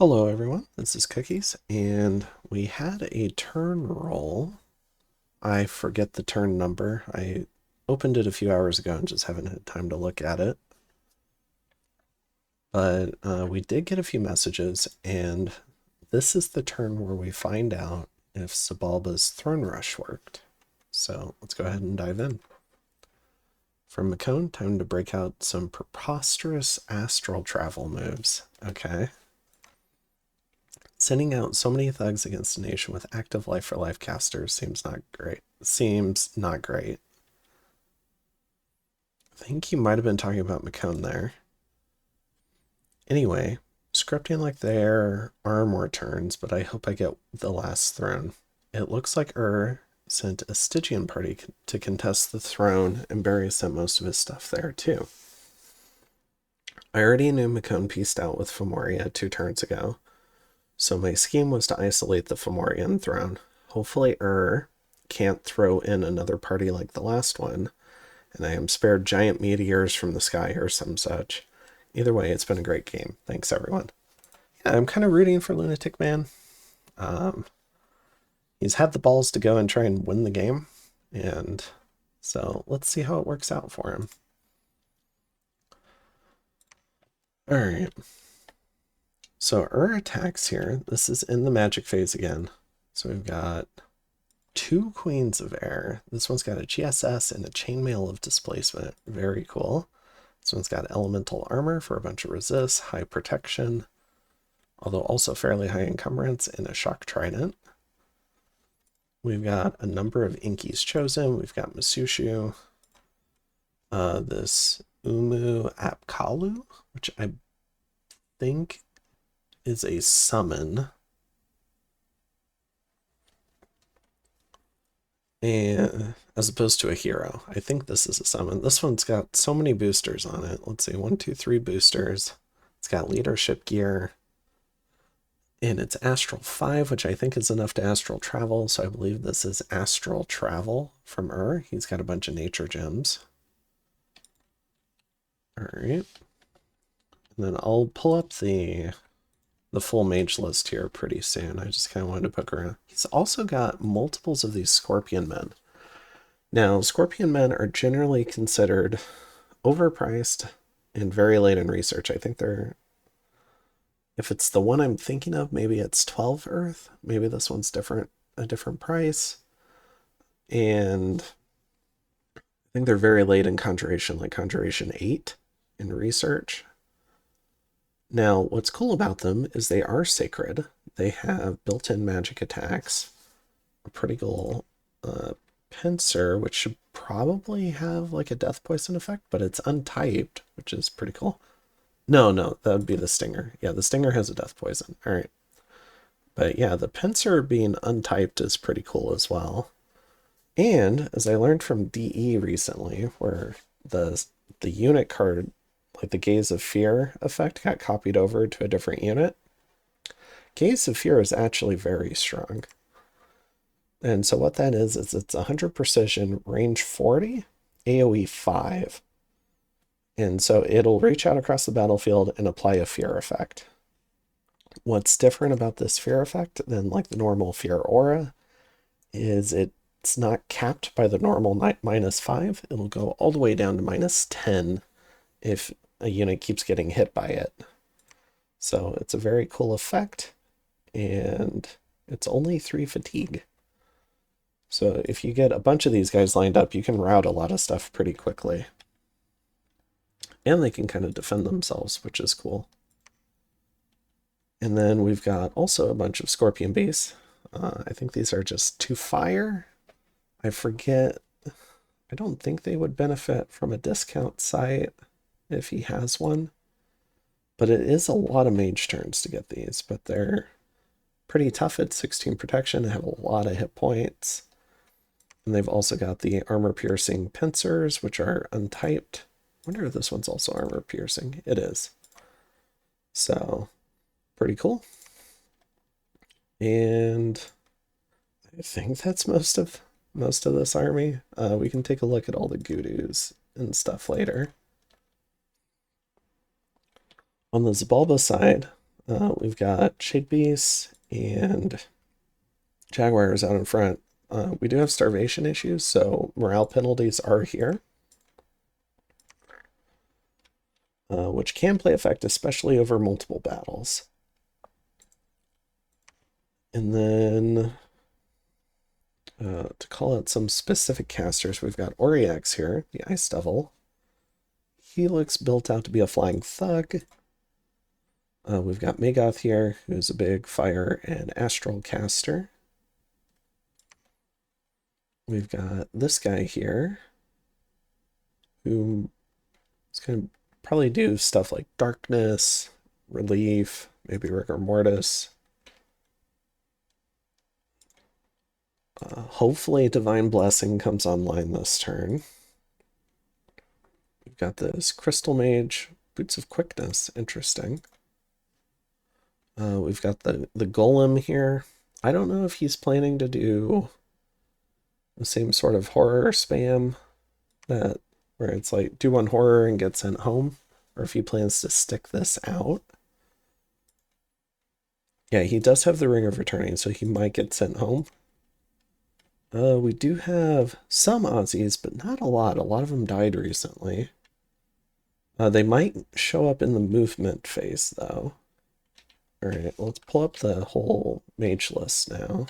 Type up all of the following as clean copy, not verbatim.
Hello everyone, this is Cookies, and we had a turn roll. I forget the turn number. I opened it a few hours ago and just haven't had time to look at it. But we did get a few messages, and this is the turn where we find out if Xibalba's Throne Rush worked. So let's go ahead and dive in. From Mekone, time to break out some preposterous astral travel moves. Okay. Sending out so many thugs against a nation with active life for life casters seems not great. I think you might have been talking about Mekone there. Anyway, scripting like there are more turns, but I hope I get the last throne. It looks like sent a Stygian party to contest the throne, and Barry sent most of his stuff there too. I already knew Mekone pieced out with Fomoria 2 turns ago, so my scheme was to isolate the Fomorian throne. Hopefully can't throw in another party like the last one, and I am spared giant meteors from the sky or some such. Either way, it's been a great game. Thanks, everyone. Yeah, I'm kind of rooting for Lunaticman. He's had the balls to go and try and win the game, and so let's see how it works out for him. All right. So attacks here. This is in the magic phase again. So we've got 2 Queens of Air. This one's got a GSS and a Chainmail of Displacement. Very cool. This one's got Elemental Armor for a bunch of resists, high protection, although also fairly high encumbrance, and a Shock Trident. We've got a number of Inkies chosen. We've got Masushu, this Umu Apkalu, which I think is a summon. And as opposed to a hero. I think this is a summon. This one's got so many boosters on it. Let's see, 1, 2, 3 boosters. It's got leadership gear. And it's Astral 5, which I think is enough to Astral Travel. So I believe this is Astral Travel from He's got a bunch of nature gems. All right. And then I'll pull up the full mage list here pretty soon. I just kind of wanted to poke around. He's also got multiples of these Scorpion Men. Now, Scorpion Men are generally considered overpriced and very late in research. I think they're, if it's the one I'm thinking of, maybe it's 12 Earth. Maybe this one's a different price. And I think they're very late in Conjuration, like Conjuration 8 in research. Now, what's cool about them is they are sacred. They have built-in magic attacks, a pretty cool pincer, which should probably have like a death poison effect, but it's untyped, which is pretty cool. No, that would be the stinger. Yeah, the stinger has a death poison. All right. But yeah, the pincer being untyped is pretty cool as well. And as I learned from DE recently, where the unit card, like the Gaze of Fear effect, got copied over to a different unit, Gaze of Fear is actually very strong. And so what that is it's 100 precision, range 40, AoE 5. And so it'll reach out across the battlefield and apply a fear effect. What's different about this fear effect than like the normal fear aura is it's not capped by the normal -5. It'll go all the way down to -10 if a unit keeps getting hit by it. So it's a very cool effect, and it's only 3 fatigue. So if you get a bunch of these guys lined up, you can route a lot of stuff pretty quickly. And they can kind of defend themselves, which is cool. And then we've got also a bunch of Scorpion base. I think these are just 2 fire. I forget. I don't think they would benefit from a discount site if he has one. But it is a lot of mage turns to get these, but they're pretty tough at 16 protection and have a lot of hit points. And they've also got the armor piercing pincers, which are untyped. I wonder if this one's also armor piercing. It is. So, pretty cool. And I think that's most of this army. We can take a look at all the Gudus and stuff later. On the Xibalba side, We've got Shade Beasts and Jaguars out in front. We do have starvation issues, so morale penalties are here, which can play effect, especially over multiple battles. And then to call out some specific casters, we've got Oriax here, the Ice Devil. He looks built out to be a flying thug. We've got Magoth here, who's a big fire and astral caster. We've got this guy here, who is going to probably do stuff like darkness, relief, maybe rigor mortis. Hopefully Divine Blessing comes online this turn. We've got this Crystal Mage, Boots of Quickness, interesting. We've got the Golem here. I don't know if he's planning to do the same sort of horror spam that where it's like do one horror and get sent home, or if he plans to stick this out. Yeah, he does have the Ring of Returning, so he might get sent home. We do have some Aussies, but not a lot. A lot of them died recently. They might show up in the movement phase, though. All right, let's pull up the whole mage list now.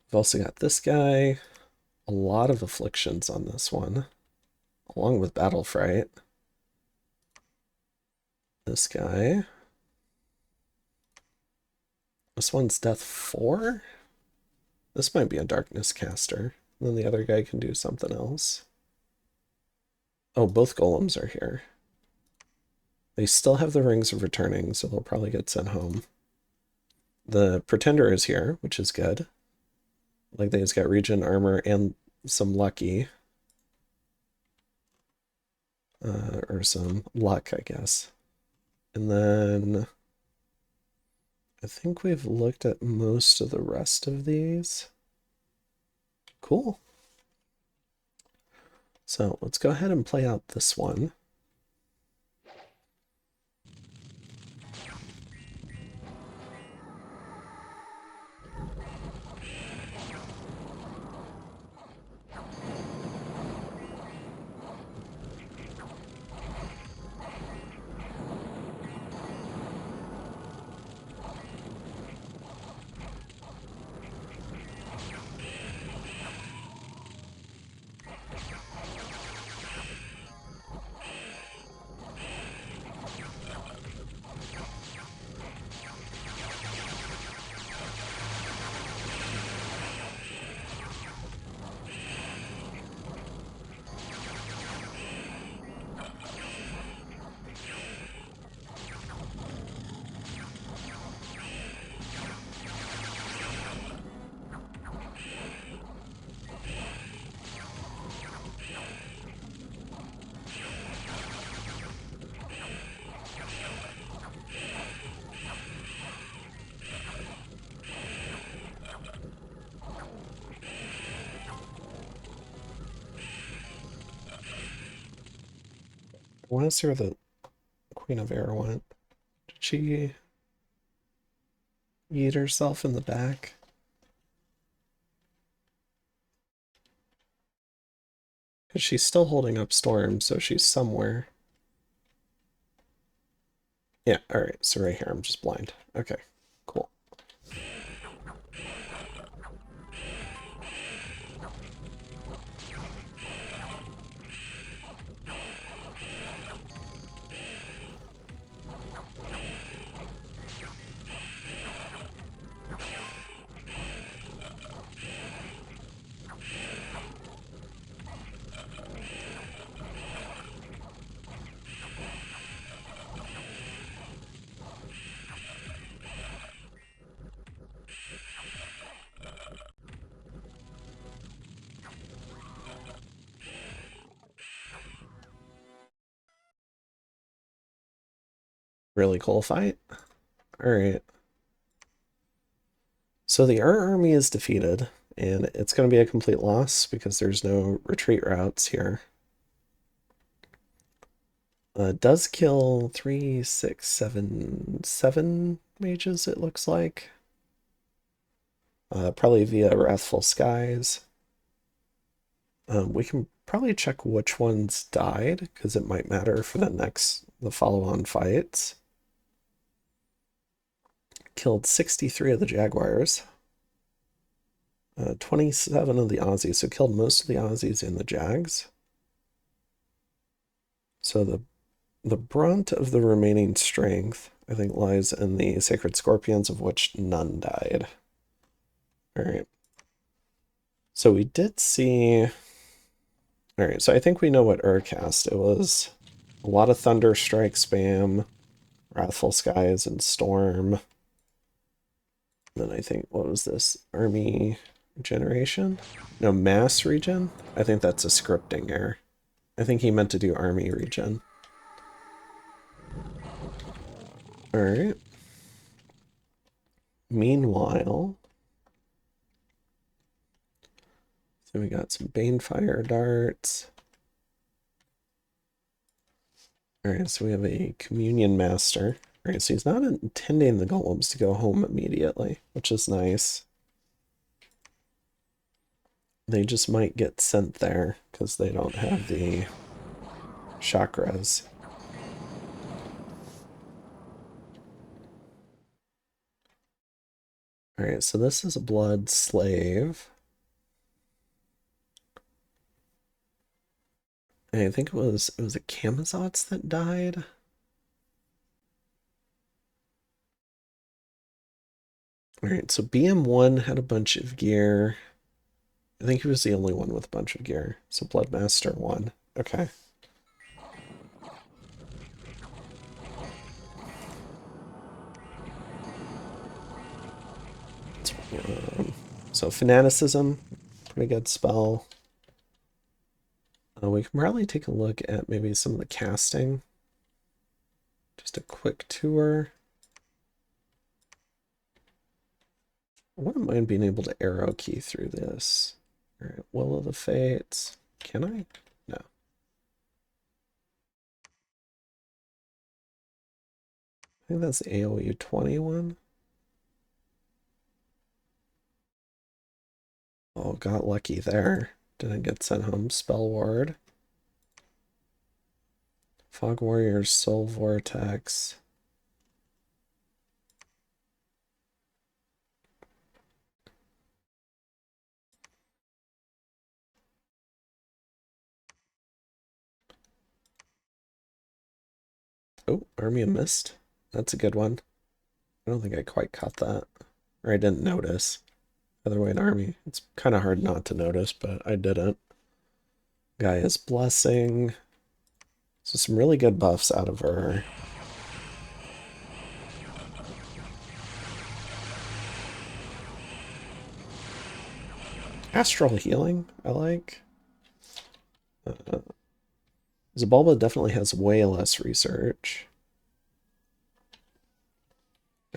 We've also got this guy. A lot of afflictions on this one, along with Battle Fright. This guy. This one's Death 4? This might be a Darkness caster. And then the other guy can do something else. Oh, both golems are here. They still have the Rings of Returning, so they'll probably get sent home. The Pretender is here, which is good. Like they've got Regen Armor and some Lucky. Or some Luck, I guess. And then I think we've looked at most of the rest of these. Cool. So let's go ahead and play out this one. I want to see where the Queen of Air went. Did she eat herself in the back? Because she's still holding up Storm, so she's somewhere. Yeah, alright, so right here, I'm just blind. Okay, cool. Really cool fight. Alright. So the Ur army is defeated, and it's going to be a complete loss because there's no retreat routes here. Does kill 3, 6, 7, 7 mages, it looks like. Probably via Wrathful Skies. We can probably check which ones died, because it might matter for the follow-on fights. Killed 63 of the Jaguars. 27 of the Aussies, so killed most of the Aussies and the Jags. So the brunt of the remaining strength, I think, lies in the Sacred Scorpions, of which none died. Alright. So we did see... Alright, so I think we know what cast. It was a lot of Thunder Strike spam, Wrathful Skies, and Storm. Then I think, what was this? Army Regeneration? No, Mass Regen? I think that's a scripting error. I think he meant to do Army Regen. Alright. Meanwhile, so we got some Banefire darts. Alright, so we have a Communion Master. Alright, so he's not intending the golems to go home immediately, which is nice. They just might get sent there because they don't have the chakras. Alright, so this is a blood slave. And I think it was a Camazotz that died. Alright, so BM1 had a bunch of gear. I think he was the only one with a bunch of gear. So Bloodmaster 1. Okay. So Fanaticism, pretty good spell. We can probably take a look at maybe some of the casting. Just a quick tour. I wouldn't mind being able to arrow key through this. All right, Will of the Fates. Can I? No. I think that's the AoE 21. Oh, got lucky there. Didn't get sent home. Spell Ward. Fog Warriors, Soul Vortex. Oh, Army of Mist. That's a good one. I don't think I quite caught that. Or I didn't notice. Featherweight Army. It's kind of hard not to notice, but I didn't. Gaia's Blessing. So some really good buffs out of her. Astral Healing, I like. Xibalba definitely has way less research.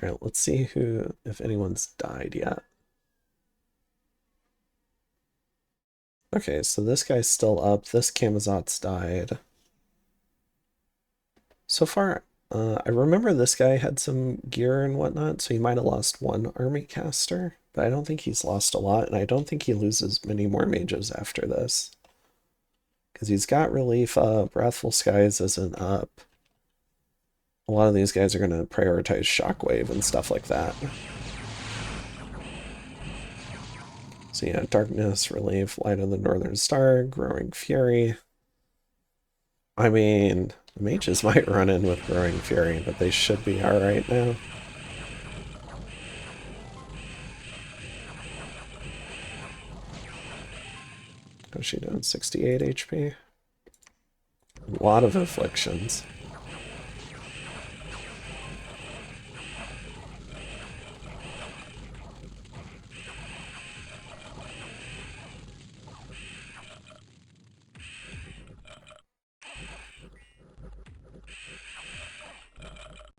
All right, let's see if anyone's died yet. Okay, so this guy's still up. This Camazotz died. So far, I remember this guy had some gear and whatnot, so he might have lost one army caster, but I don't think he's lost a lot, and I don't think he loses many more mages after this. Because he's got relief up, Wrathful Skies isn't up. A lot of these guys are going to prioritize Shockwave and stuff like that. So yeah, Darkness, Relief, Light of the Northern Star, Growing Fury. I mean, the mages might run in with Growing Fury, but they should be alright now. How's she doing? 68 HP? A lot of afflictions.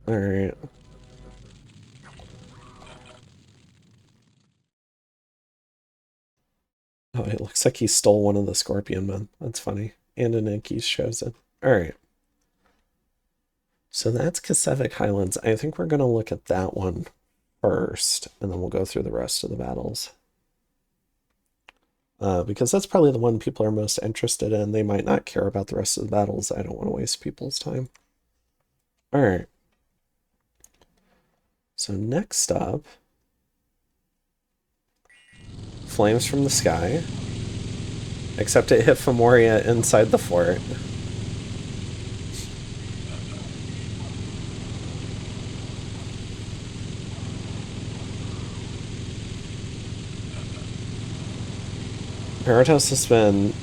Alright. Oh, it looks like he stole one of the Scorpion Men. That's funny. And an Inky's chosen. Alright. So that's Cacevic Highlands. I think we're going to look at that one first, and then we'll go through the rest of the battles. Because that's probably the one people are most interested in. They might not care about the rest of the battles. I don't want to waste people's time. All right. So next up, Flames from the Sky. Except it hit Fomoria inside the fort. Berytos has been...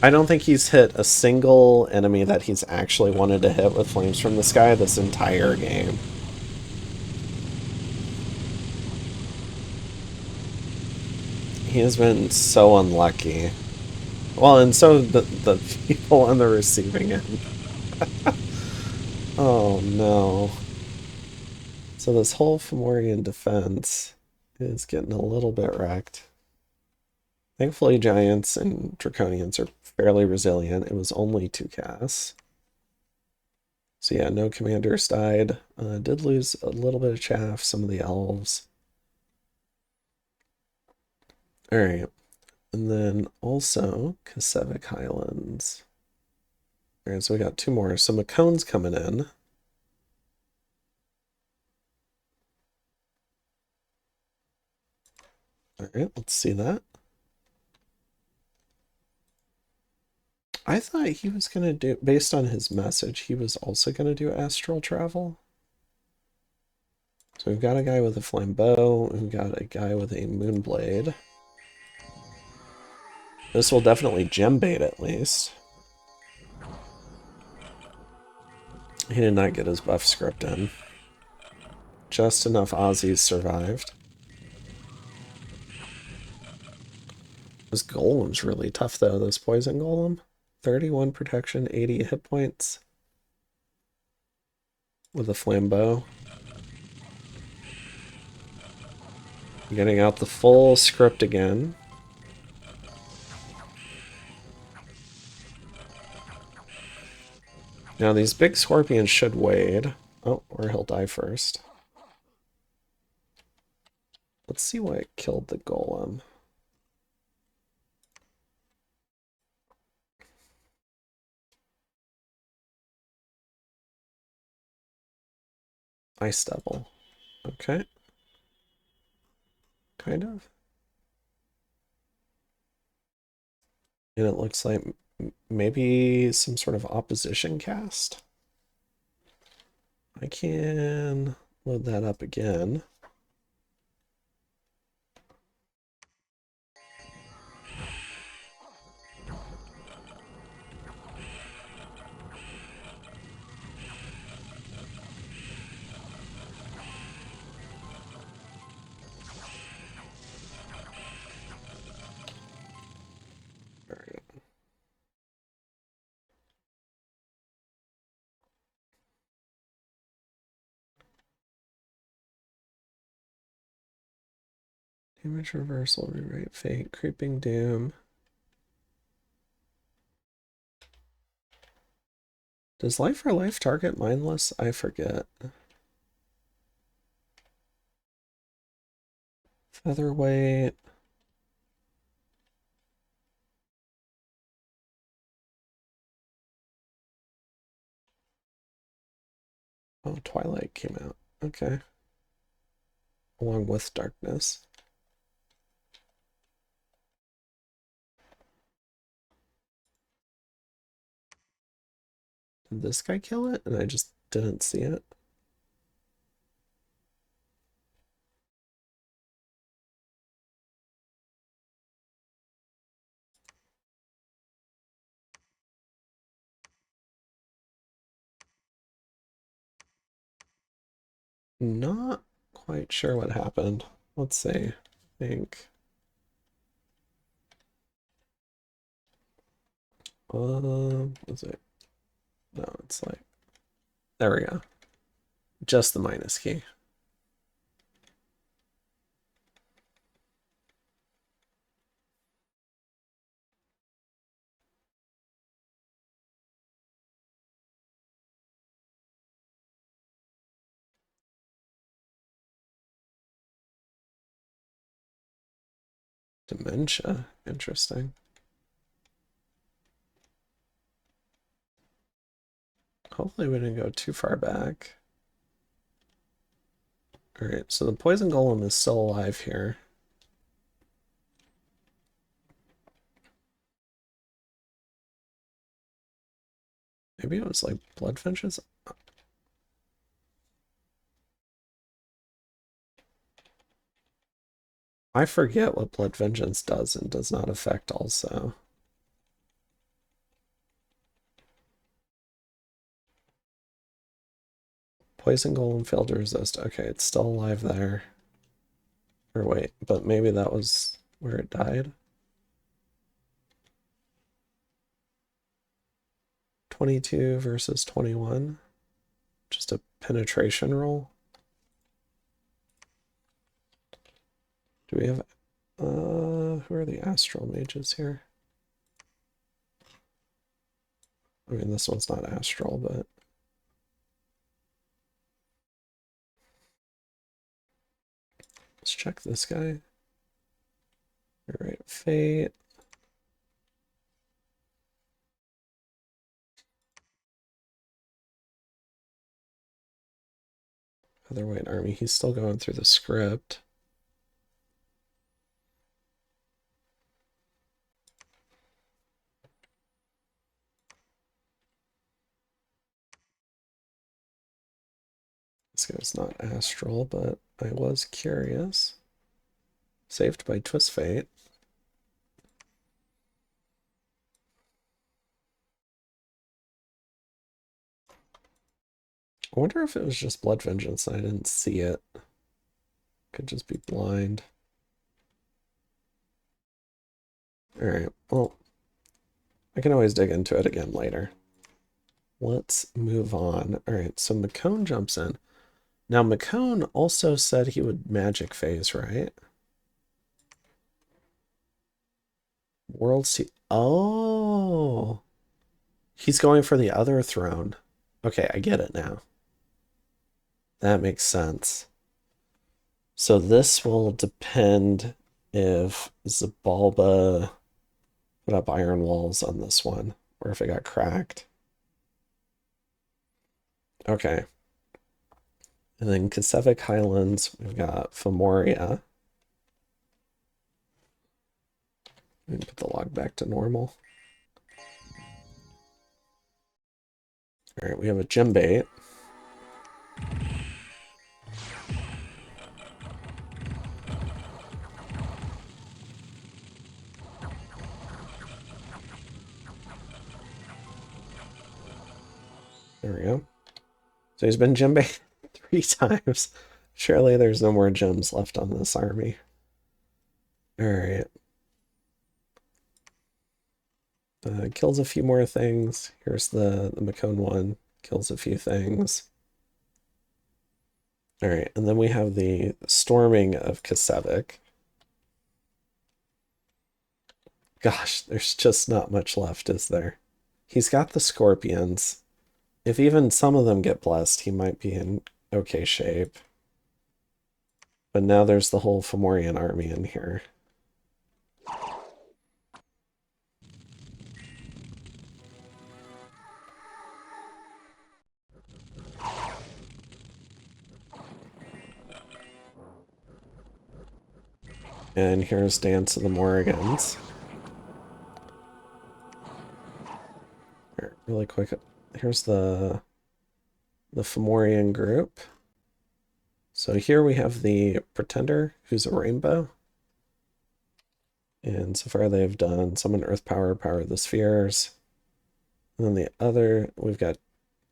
I don't think he's hit a single enemy that he's actually wanted to hit with Flames from the Sky this entire game. He has been so unlucky. Well, and so the people on the receiving end. Oh no. So this whole Fomorian defense is getting a little bit wrecked. Thankfully, Giants and Draconians are fairly resilient. It was only 2 casts. So yeah, no commanders died. Did lose a little bit of chaff, some of the elves. Alright. And then also Cacevic Highlands. Alright, so we got 2 more. So Mekone's coming in. Alright, let's see that. I thought he was going to do, based on his message, he was also going to do astral travel. So we've got a guy with a flambeau, we've got a guy with a moonblade. This will definitely gem bait at least. He did not get his buff script in. Just enough Aussies survived. This golem's really tough though, this poison golem. 31 protection, 80 hit points. With a flambeau. Getting out the full script again. Now these big scorpions should wade. Oh, or he'll die first. Let's see what killed the golem. Ice Devil. Okay. Kind of. And it looks like maybe some sort of opposition cast. I can load that up again. Damage reversal, rewrite fate, creeping doom. Does life for life target mindless? I forget. Featherweight. Oh, Twilight came out. Okay. Along with darkness. Did this guy kill it? And I just didn't see it. Not quite sure what happened. Let's see. I think. Is it? No, it's like. There we go. Just the minus key. Dementia. Interesting. Hopefully we didn't go too far back. Alright, so the poison golem is still alive here. Maybe it was like blood vengeance? I forget what blood vengeance does and does not affect also. Poison golem failed to resist. Okay, it's still alive there. Or wait, but maybe that was where it died. 22 versus 21. Just a penetration roll. Do we have who are the astral mages here? I mean, this one's not astral, but let's check this guy. All right, fate. Otherwhite army. He's still going through the script. This guy's not astral, but I was curious. Saved by Twist Fate. I wonder if it was just Blood Vengeance and I didn't see it. Could just be blind. Alright, well, I can always dig into it again later. Let's move on. Alright, so Mekone jumps in. Now, Mekone also said he would magic phase, right? World Sea. Oh, he's going for the other throne. Okay, I get it now. That makes sense. So this will depend if Xibalba put up iron walls on this one, or if it got cracked. Okay. And then Cacevic Highlands, we've got Fomoria. Let me put the log back to normal. All right, we have a gem bait. There we go. So he's been gem bait 3 times. Surely there's no more gems left on this army. All right. Kills a few more things. Here's the Mekone one. Kills a few things. All right, and then we have the storming of Cacevic. Gosh, there's just not much left, is there? He's got the scorpions. If even some of them get blessed, he might be in okay shape. But now there's the whole Fomorian army in here. And here's Dance of the Morrigans. Here, really quick, here's the Fomorian group. So here we have the Pretender, who's a rainbow. And so far they've done summon Earth Power, Power the Spheres. And then the other, we've got,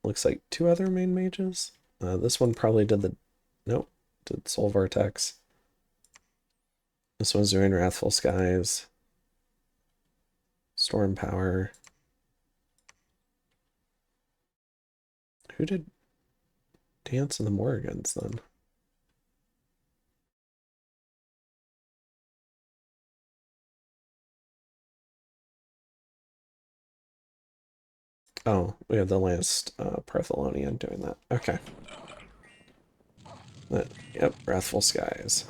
looks like 2 other main mages. This one probably did the, nope, did Soul Vortex. This one's doing Wrathful Skies. Storm Power. Who did Dance of the Morrigans then? Oh, we have the last Partholonian doing that. Okay. Yep, Wrathful Skies.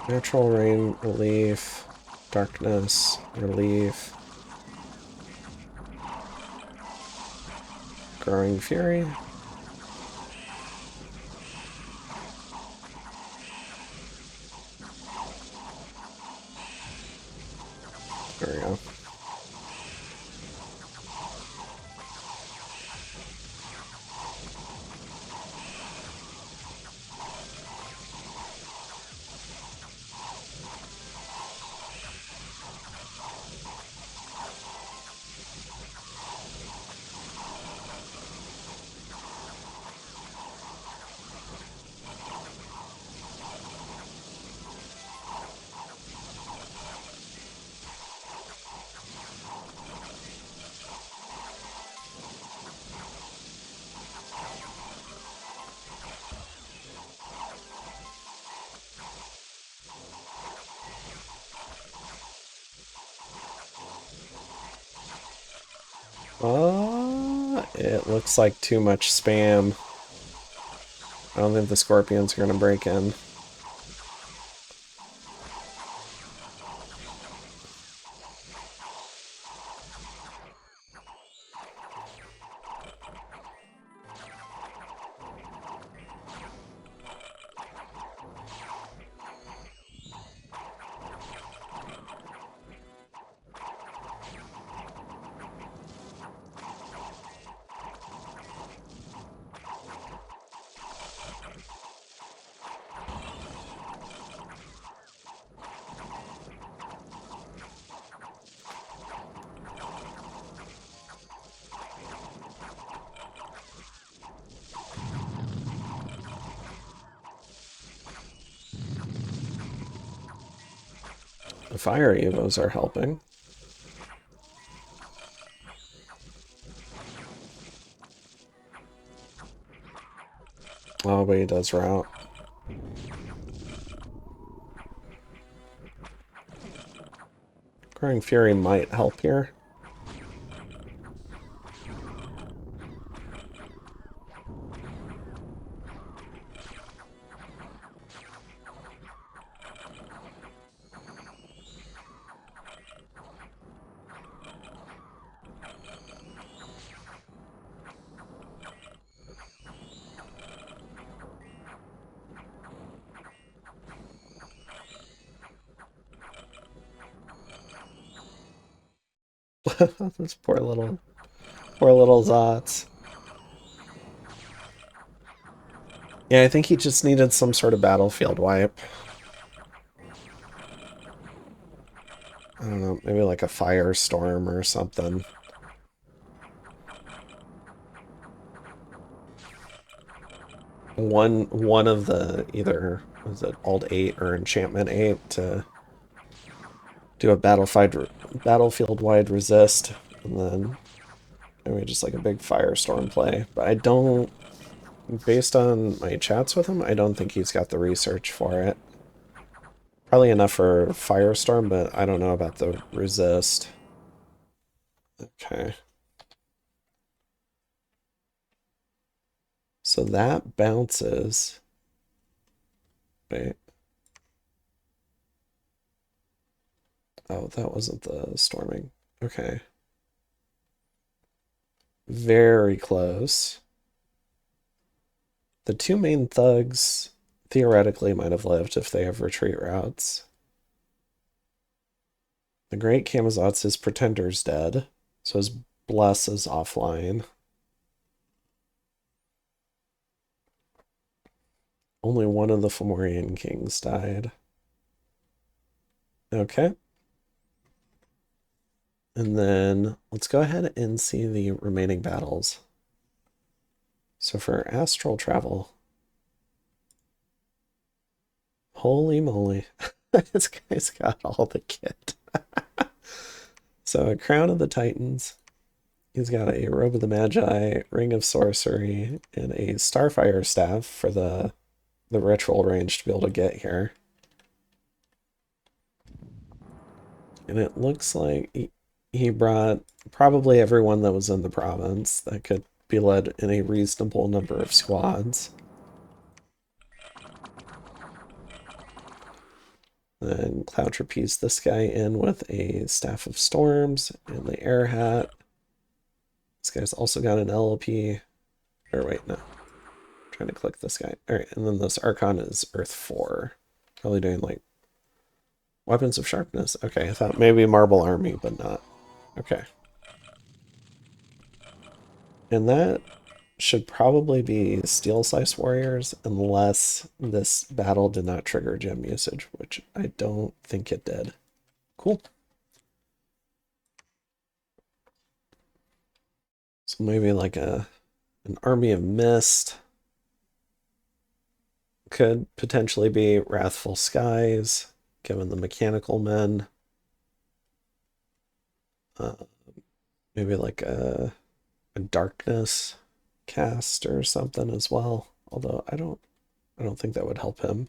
Natural rain, relief. Darkness, relief. Growing fury. There we go. It looks like too much spam. I don't think the scorpions are going to break in. The fire evos are helping. Oh, but he does route. Growing Fury might help here. Those poor little Zots. Yeah, I think he just needed some sort of battlefield wipe. I don't know, maybe like a firestorm or something. One of the either was it Alt 8 or Enchantment 8 to do a battlefield wide resist, and then maybe just like a big firestorm play. But I don't, based on my chats with him, I don't think he's got the research for it. Probably enough for firestorm, but I don't know about the resist. Okay. So that bounces. Wait. Oh, that wasn't the storming. Okay. Very close. The two main thugs theoretically might have lived if they have retreat routes. The Great Camazot's Pretender's dead, so his Bless is offline. Only one of the Fomorian kings died. Okay. And then let's go ahead and see the remaining battles. So for astral travel, holy moly, this guy's got all the kit. So a Crown of the Titans, he's got a Robe of the Magi, Ring of Sorcery, and a Starfire Staff for the ritual range to be able to get here. And it looks like he brought probably everyone that was in the province that could be led in a reasonable number of squads. Then Cloud Trapeze this guy in with a Staff of Storms and the Air Hat. This guy's also got an LLP. Or wait, no. I'm trying to click this guy. Alright, and then this Archon is Earth 4. Probably doing like Weapons of Sharpness. Okay, I thought maybe Marble Army, but not. Okay. And that should probably be Steel Slice Warriors, unless this battle did not trigger gem usage, which I don't think it did. Cool. So maybe like an Army of Mist. Could potentially be Wrathful Skies, given the mechanical men. Maybe like a Darkness cast or something as well. Although I don't think that would help him.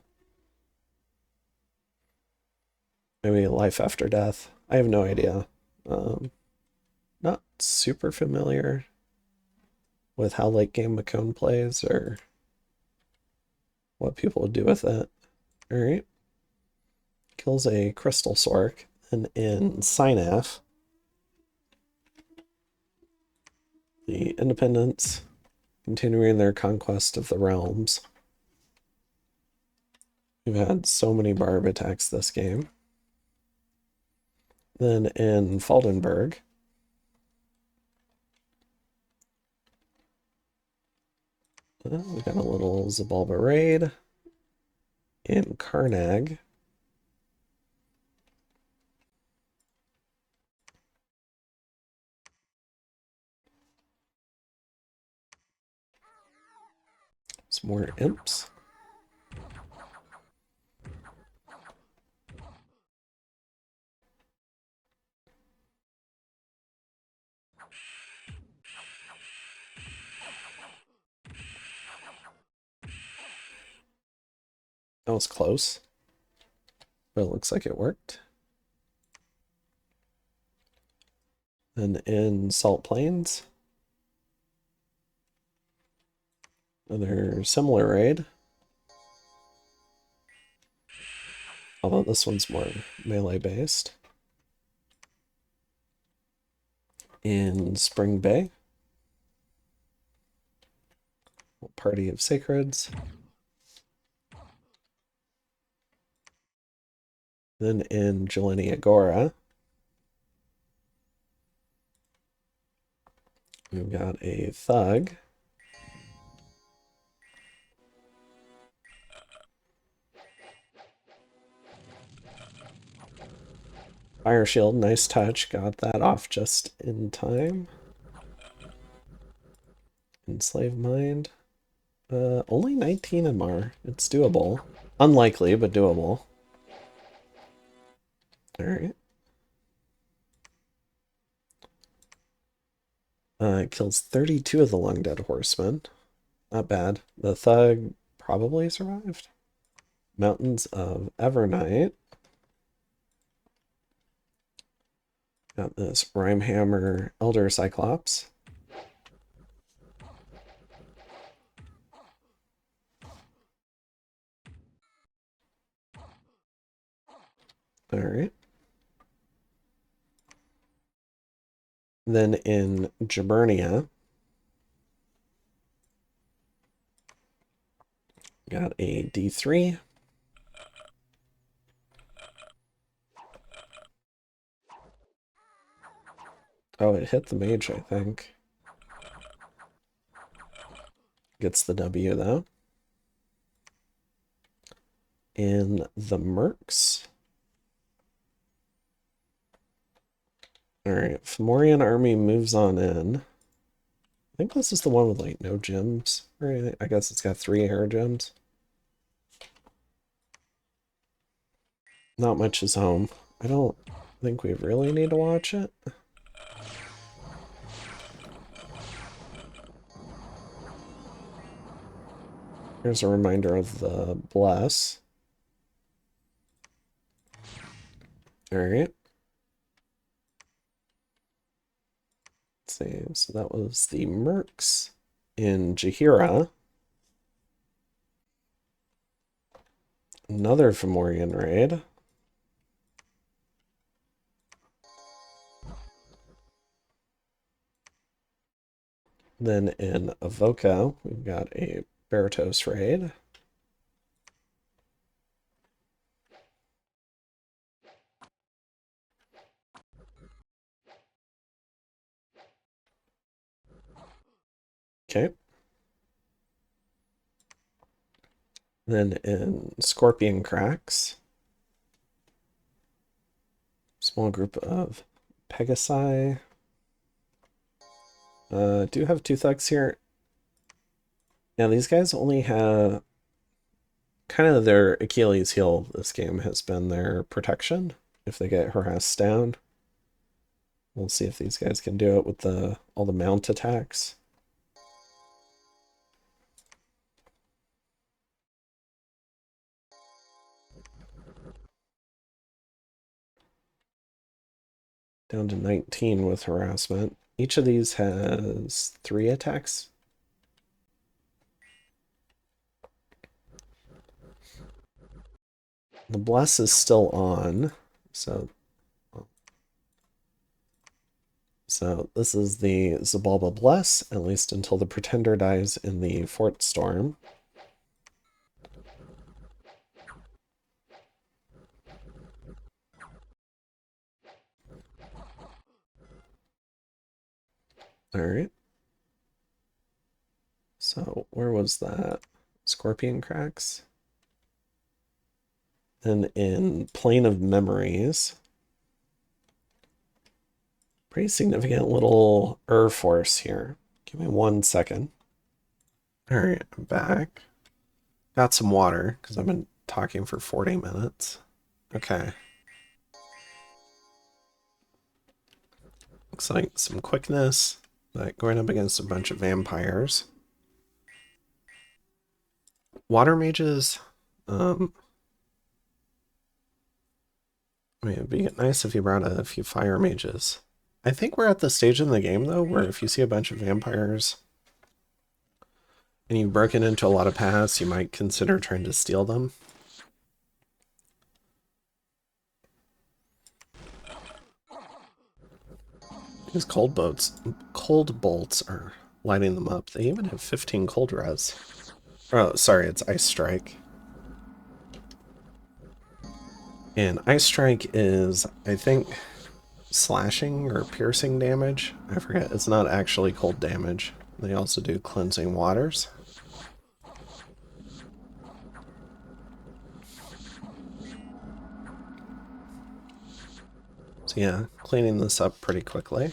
Maybe Life After Death. I have no idea. Not super familiar with how late game Mekone plays or what people would do with it. Alright. Kills a Crystal Sork. And in Synaph, the Independents continuing their conquest of the realms. We've had so many barb attacks this game. Then in Faldenberg, we got a little Xibalba raid. In Karnag, some more imps. That was close, but it looks like it worked. Then in Salt Plains, another similar raid. Although this one's more melee based. In Spring Bay, a party of Sacreds. Then in Jeleni Agora, we've got a Thug. Fire Shield, nice touch. Got that off just in time. Enslave Mind. Only 19 MR. It's doable. Unlikely, but doable. Alright. It kills 32 of the Long Dead Horsemen. Not bad. The Thug probably survived. Mountains of Evernight. Got this Rhymehammer Elder Cyclops. Alright. Then in Jaburnia, got a D3. Oh, it hit the mage, I think. Gets the W, though. In the Mercs. Alright, Fomorian army moves on in. I think this is the one with, like, no gems. Or anything. I guess it's got 3 air gems. Not much is home. I don't think we really need to watch it. Here's a reminder of the Bless. Alright. Let's see, so that was the Mercs in Jaheira. Another Fomorian raid. Then in Avoca, we've got a Berytos raid. Okay. Then in Scorpion Cracks, small group of Pegasi. Do have two thugs here. Now these guys only have kind of their Achilles heel this game has been their protection if they get harassed down. We'll see if these guys can do it with all the mount attacks. Down to 19 with harassment. Each of these has 3 attacks. The Bless is still on, so this is the Xibalba Bless, at least until the Pretender dies in the Fort Storm. Alright. So, where was that? Scorpion Cracks? Then in Plane of Memories. Pretty significant little force here. Give me 1 second. Alright, I'm back. Got some water, because I've been talking for 40 minutes. Okay. Looks like some quickness, but going up against a bunch of vampires. Water mages, I mean, it'd be nice if you brought a few fire mages. I think we're at the stage in the game, though, where if you see a bunch of vampires and you've broken into a lot of paths, you might consider trying to steal them. These cold bolts are lighting them up. They even have 15 cold res. Oh, sorry, it's Ice Strike. And Ice Strike is, I think, slashing or piercing damage. I forget. It's not actually cold damage. They also do cleansing waters. So yeah, cleaning this up pretty quickly.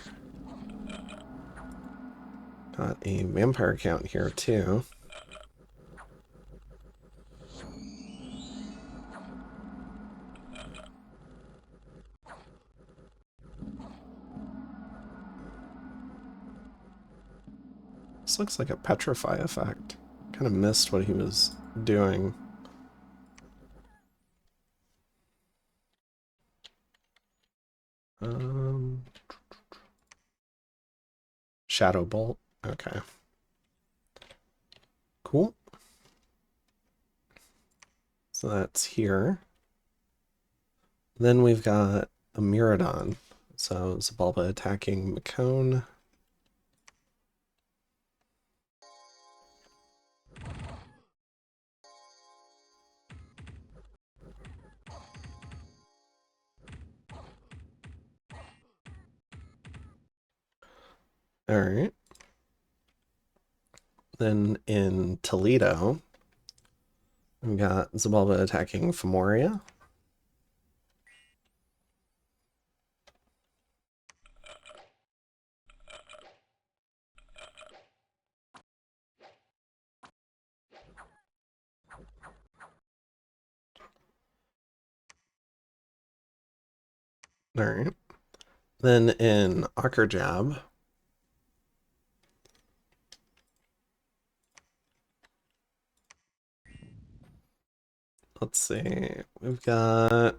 Got a vampire count here too. This looks like a petrify effect. Kind of missed what he was doing. Shadow Bolt. Okay. Cool. So that's here. Then we've got a Miraidon. So Xibalba attacking Mekone. Alright. Then in Toledo, we've got Xibalba attacking Fomoria. Alright. Then in Akkerjab, let's see, we've got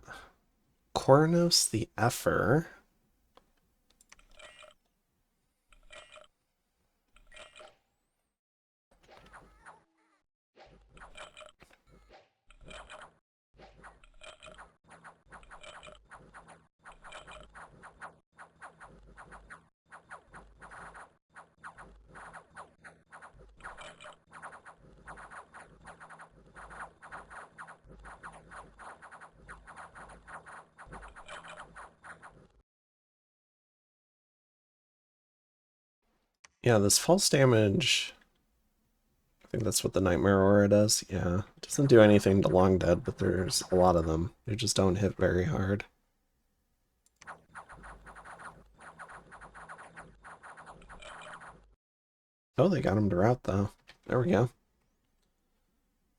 Kornos the Effer. Yeah, this false damage, I think that's what the Nightmare Aura does. Yeah, it doesn't do anything to Long Dead, but there's a lot of them. They just don't hit very hard. Oh, they got him to rout, though. There we go.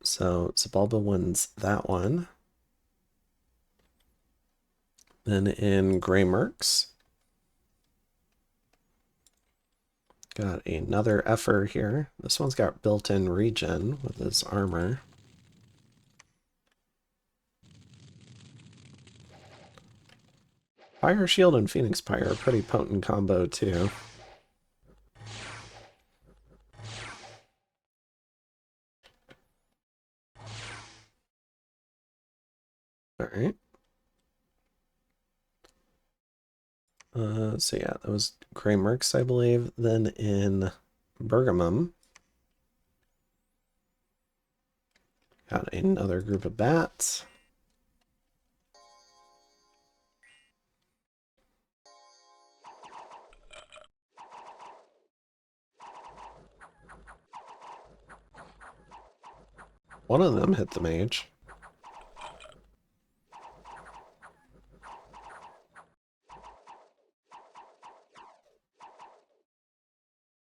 So Xibalba wins that one. Then in Grey Mercs, got another effer here. This one's got built-in regen with his armor. Fire Shield and Phoenix Pyre are pretty potent combo too. Alright. So yeah, that was Grey Mercs, I believe. Then in Bergamum, got another group of bats. One of them hit the mage.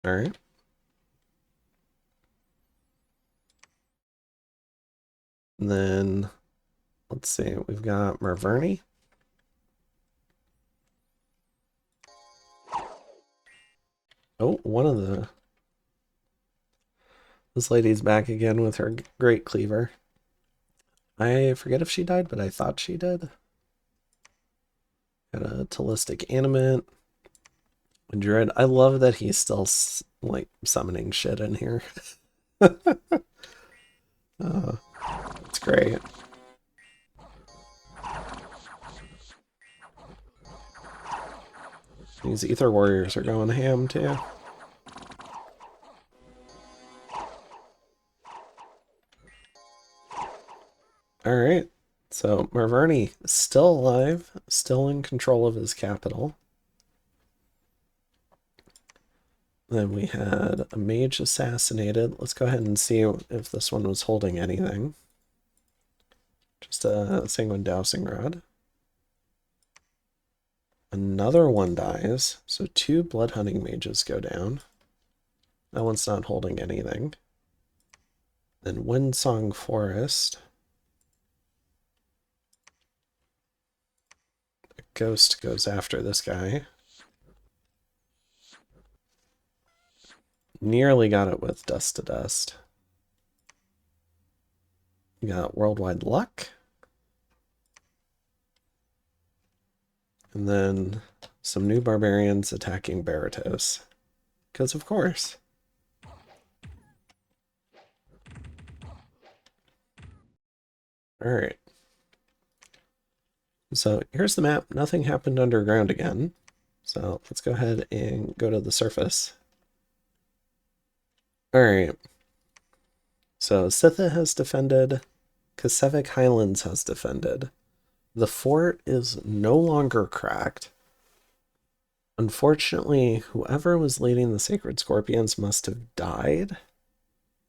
Alright. And then, let's see, we've got Marverni. Oh, one of the... This lady's back again with her Great Cleaver. I forget if she died, but I thought she did. Got a Talistic Animate. Druid. I love that he's still, like, summoning shit in here. It's great. These Ether Warriors are going ham, too. Alright, so Marverni still alive, still in control of his capital. Then we had a mage assassinated. Let's go ahead and see if this one was holding anything. Just a Sanguine Dowsing Rod. Another one dies, so 2 Blood Hunting Mages go down. That one's not holding anything. Then Windsong Forest. A ghost goes after this guy. Nearly got it with Dust to Dust. We got Worldwide Luck. And then some new barbarians attacking Berytos. Because of course. Alright. So here's the map. Nothing happened underground again. So let's go ahead and go to the surface. Alright. So Sitha has defended. Cacevic Highlands has defended. The fort is no longer cracked. Unfortunately, whoever was leading the Sacred Scorpions must have died.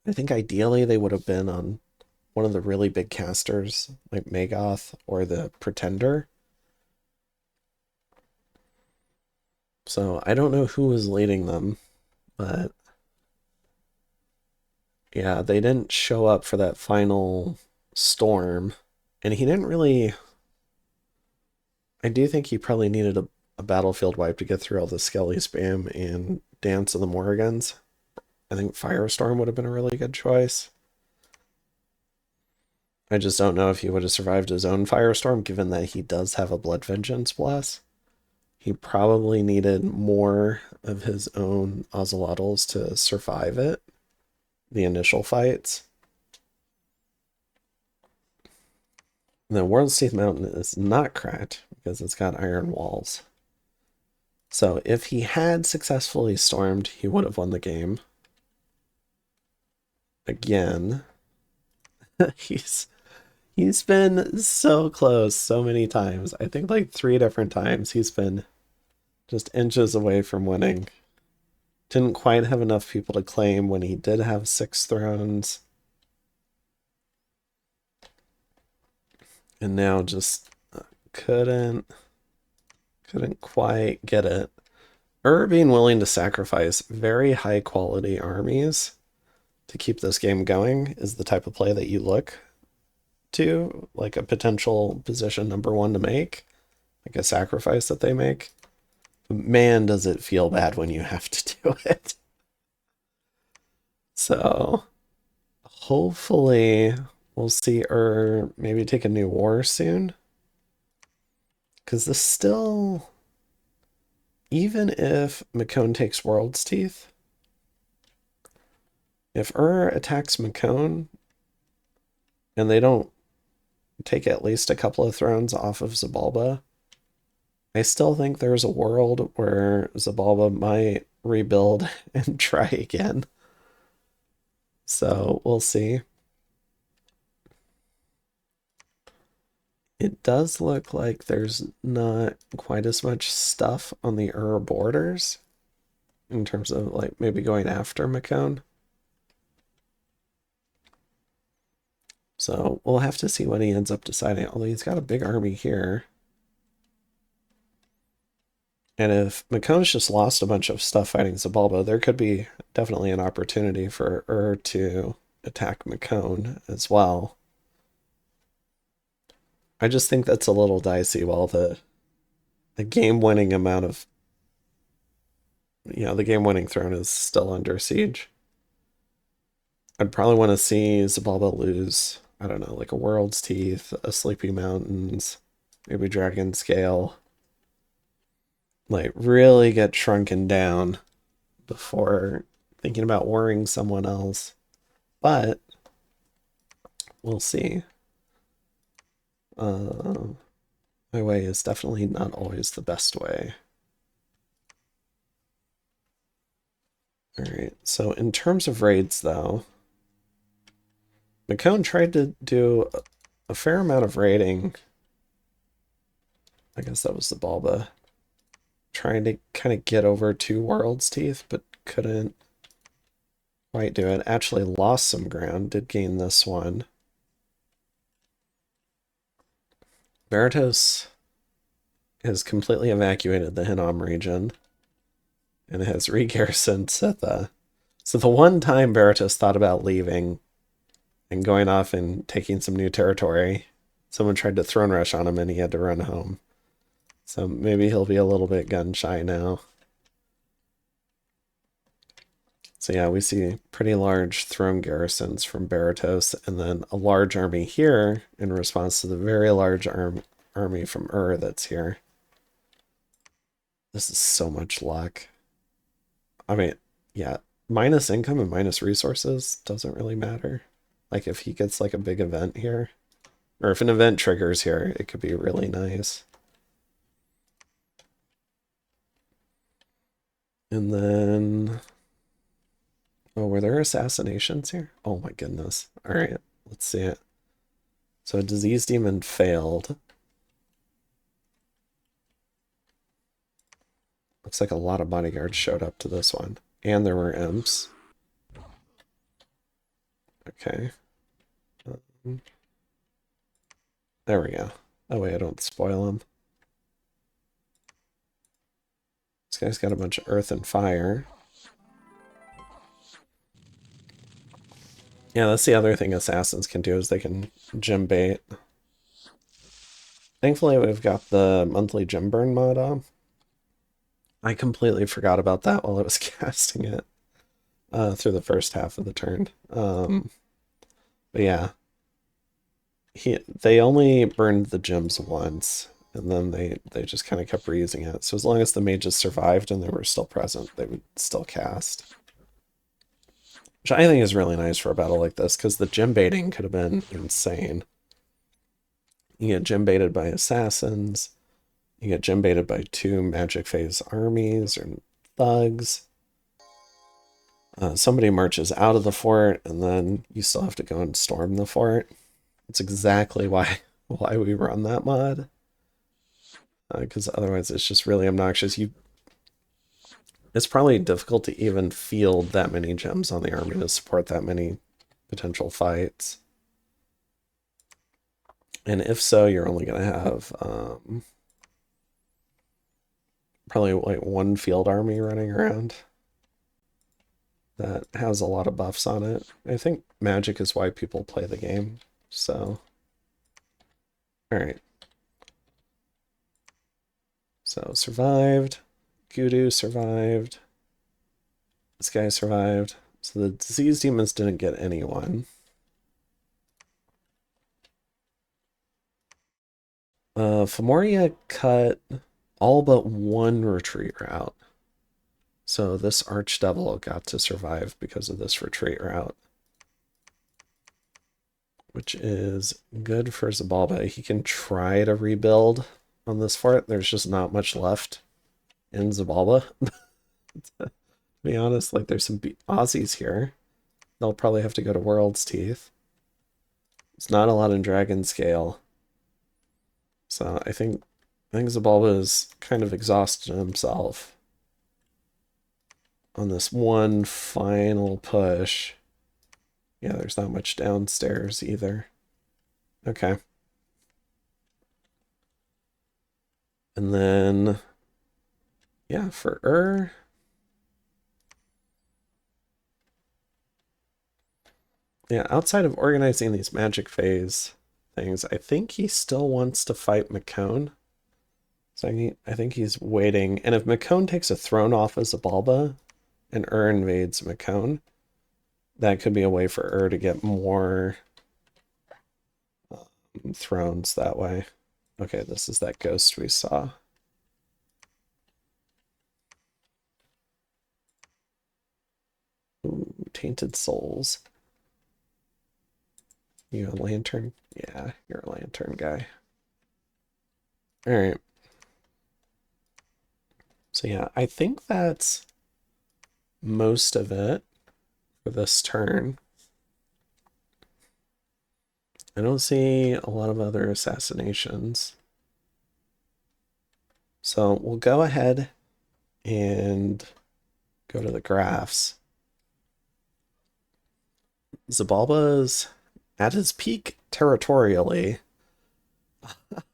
I think ideally they would have been on one of the really big casters, like Magoth or the Pretender. So I don't know who was leading them, but yeah, they didn't show up for that final storm. And he didn't really... I do think he probably needed a battlefield wipe to get through all the Skelly spam and Dance of the Morgans. I think Firestorm would have been a really good choice. I just don't know if he would have survived his own Firestorm, given that he does have a Blood Vengeance Bless. He probably needed more of his own Ocelotls to survive it, the initial fights. And the World's Teeth Mountain is not cracked because it's got iron walls. So if he had successfully stormed, he would have won the game. Again, he's been so close so many times. I think like 3 different times he's been just inches away from winning. Didn't quite have enough people to claim when he did have 6 thrones. And now just couldn't quite get it. Being willing to sacrifice very high quality armies to keep this game going is the type of play that you look to, like a potential position number 1 to make, like a sacrifice that they make. Man, does it feel bad when you have to do it. So hopefully we'll see maybe take a new war soon. Because this still, even if Mekone takes World's Teeth, if attacks Mekone and they don't take at least a couple of thrones off of Xibalba, I still think there's a world where Xibalba might rebuild and try again. So we'll see. It does look like there's not quite as much stuff on the borders in terms of like maybe going after Mekone. So we'll have to see what he ends up deciding. Although he's got a big army here. And if Mekone's just lost a bunch of stuff fighting Xibalba, there could be definitely an opportunity for to attack Mekone as well. I just think that's a little dicey while the game-winning amount of, the game-winning throne is still under siege. I'd probably want to see Xibalba lose, I don't know, like a World's Teeth, a Sleepy Mountains, maybe Dragon Scale. Like, really get shrunken down before thinking about worrying someone else. But we'll see. My way is definitely not always the best way. Alright, so in terms of raids, though, Mekone tried to do a fair amount of raiding. I guess that was Xibalba. Trying to kind of get over 2 World's Teeth, but couldn't quite do it. Actually lost some ground, did gain this one. Berytos has completely evacuated the Hinnom region and has re-garrisoned Sitha. So the one time Berytos thought about leaving and going off and taking some new territory, someone tried to throne rush on him and he had to run home. So maybe he'll be a little bit gun-shy now. So yeah, we see pretty large throne garrisons from Berytos, and then a large army here in response to the very large army from that's here. This is so much luck. I mean, yeah, minus income and minus resources doesn't really matter. Like if he gets like a big event here, or if an event triggers here, it could be really nice. And then, oh, were there assassinations here? Oh my goodness. All right, let's see it. So a disease demon failed. Looks like a lot of bodyguards showed up to this one. And there were imps. Okay. There we go. That way I don't spoil them. This guy's got a bunch of earth and fire. Yeah, that's the other thing assassins can do, is they can gem bait. Thankfully, we've got the monthly gem burn mod on. I completely forgot about that while I was casting it through the first half of the turn. But yeah, they only burned the gems once, and then they just kind of kept reusing it. So as long as the mages survived and they were still present, they would still cast. Which I think is really nice for a battle like this, because the gem baiting could have been insane. You get gem baited by assassins. You get gem baited by 2 magic phase armies or thugs. Somebody marches out of the fort, and then you still have to go and storm the fort. It's exactly why we run that mod. Because otherwise it's just really obnoxious. it's probably difficult to even field that many gems on the army to support that many potential fights. And if so, you're only going to have probably like one field army running around that has a lot of buffs on it. I think magic is why people play the game. So, all right. So survived. Gudu survived. This guy survived. So the disease demons didn't get anyone. Fomoria cut all but one retreat route. So this archdevil got to survive because of this retreat route, which is good for Xibalba. He can try to rebuild on this fort. There's just not much left in Xibalba. To be honest, like there's some Aussies here. They'll probably have to go to World's Teeth. It's not a lot in Dragon Scale. So I think Xibalba is kind of exhausted himself on this one final push. Yeah, there's not much downstairs either. Okay. And then, yeah, for yeah, outside of organizing these magic phase things, I think he still wants to fight Mekone. So I think he's waiting. And if Mekone takes a throne off of Xibalba and invades Mekone, that could be a way for to get more thrones that way. Okay, this is that ghost we saw. Ooh, tainted souls. You a lantern? Yeah, you're a lantern guy. All right. So yeah, I think that's most of it for this turn. I don't see a lot of other assassinations. So we'll go ahead and go to the graphs. Xibalba's at his peak territorially,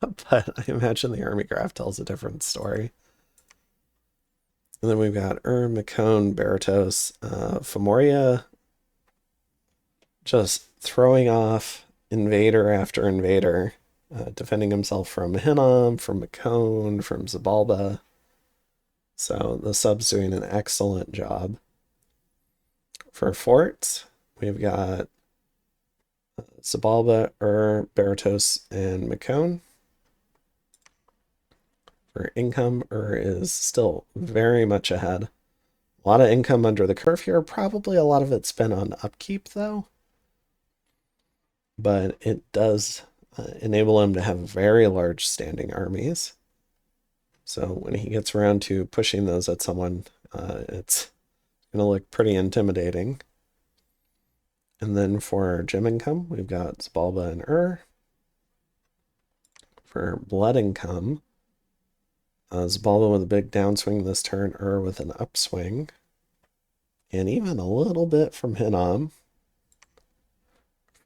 but I imagine the army graph tells a different story. And then we've got Mekone, Berytos, Fomoria just throwing off invader after invader, defending himself from Hinnom, from Mekone, from Xibalba. So the sub's doing an excellent job. For forts, we've got Xibalba, Berytos, and Mekone. For income, is still very much ahead. A lot of income under the curve here. Probably a lot of it spent on upkeep, though. But it does enable him to have very large standing armies. So when he gets around to pushing those at someone, it's going to look pretty intimidating. And then for gem income, we've got Xibalba and For blood income, Xibalba with a big downswing this turn, with an upswing. And even a little bit from Hinnom.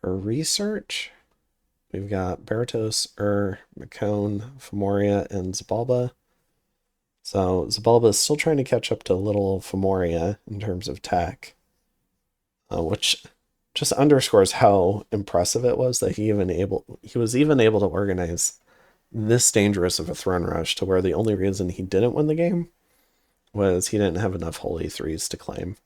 For research, we've got Berytos, Mekone, Fomoria, and Xibalba. So Xibalba is still trying to catch up to little Fomoria in terms of tech, which just underscores how impressive it was that he was even able to organize this dangerous of a throne rush, to where the only reason he didn't win the game was he didn't have enough holy threes to claim.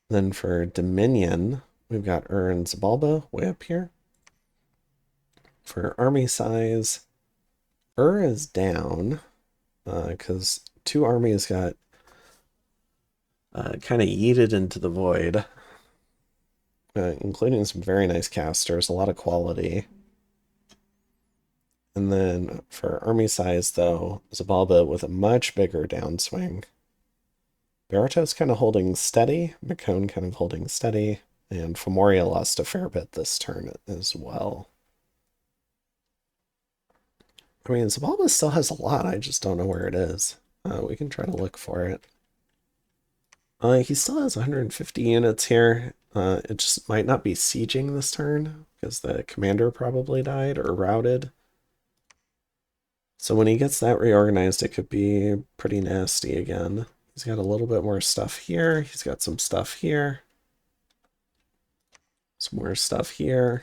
Then for Dominion, we've got and Xibalba way up here. For army size, is down because two armies got kind of yeeted into the void, including some very nice casters, a lot of quality. And then for army size, though, Xibalba with a much bigger downswing. Berytos kind of holding steady, Mekone kind of holding steady, and Fomoria lost a fair bit this turn as well. I mean, Xibalba still has a lot, I just don't know where it is. We can try to look for it. He still has 150 units here. It just might not be sieging this turn because the commander probably died or routed. So when he gets that reorganized, it could be pretty nasty again. He's got a little bit more stuff here. He's got some stuff here. Some more stuff here.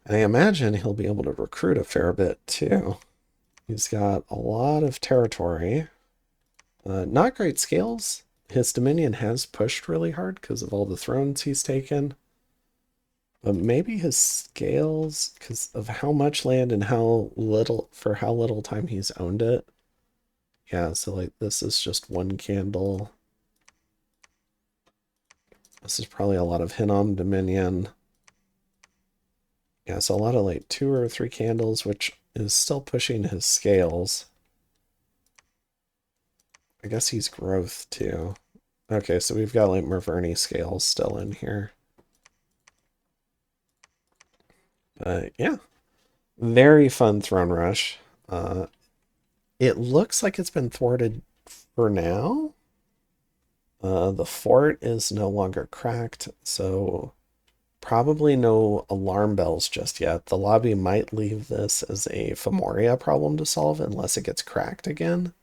And I imagine he'll be able to recruit a fair bit too. He's got a lot of territory. Not great scales. His Dominion has pushed really hard because of all the thrones he's taken. But maybe his scales, because of how much land and how little, for how little time he's owned it. Yeah, so like this is just one candle. This is probably a lot of Hinnom Dominion. Yeah, so a lot of like 2 or 3 candles, which is still pushing his scales. I guess he's growth too. Okay, so we've got like Marverni scales still in here. But yeah, very fun throne rush. It looks like it's been thwarted for now. The fort is no longer cracked, so probably no alarm bells just yet. The lobby might leave this as a Fomoria problem to solve unless it gets cracked again.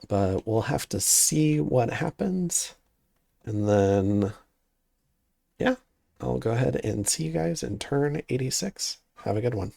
But we'll have to see what happens. And then, yeah, I'll go ahead and see you guys in turn 86. Have a good one.